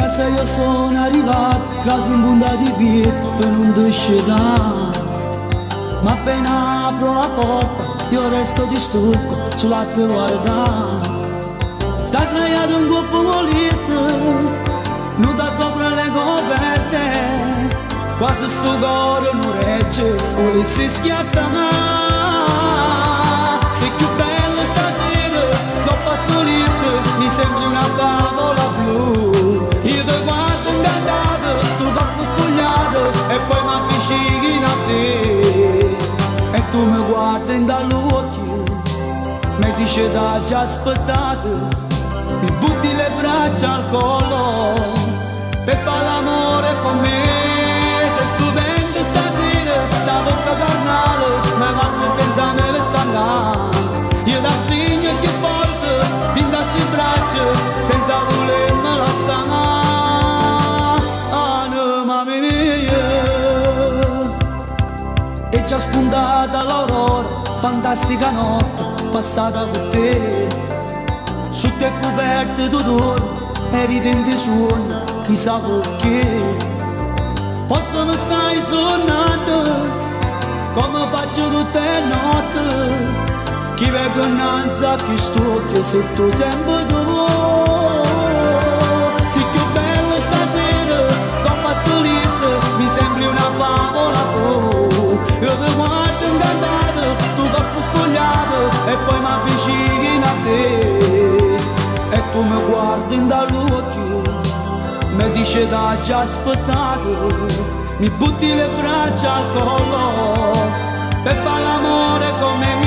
casa io sono arrivato, tras in bunda di piedi per non discedere. Ma appena apro la porta io resto di stucco sulla te guardare. Sta sdraiato un gruppo molito, nuda sopra le coperte, quasi sto cuore non regge, volessi schiattare. Sei più bella stasera, dopo sto letto, mi sembri una favola blu. Io ti guardo incantato, sto corpo spogliato, e poi mi avvicino a te. E tu mi guardi dall'occhio, mi dici da già aspettato, mi butti le braccia al collo per fare l'amore con me. Sei stupendo stasera, sta bocca carnale, ma basta senza me le stangare. Io la stringo più forte, fin da sti braccia, senza volermela sanare. Anima mia. E già spuntata l'aurora, fantastica notte passata con te. Su te coperte d'odore, eri dentro suono, chissà perché. Forse mi stai suonando, come faccio tutte le notti. Chi vengo innanzi a chi stucchia, se tu sempre tu. Sei più bella stasera, dopo sto letto, mi sembri una favola tu. Io ti guardo incantato, sto corpo spogliato, e poi mi avvicino a te. E tu mi guardi dall'occhio, mi dice da già aspettato, mi butti le braccia al collo per fare l'amore come me.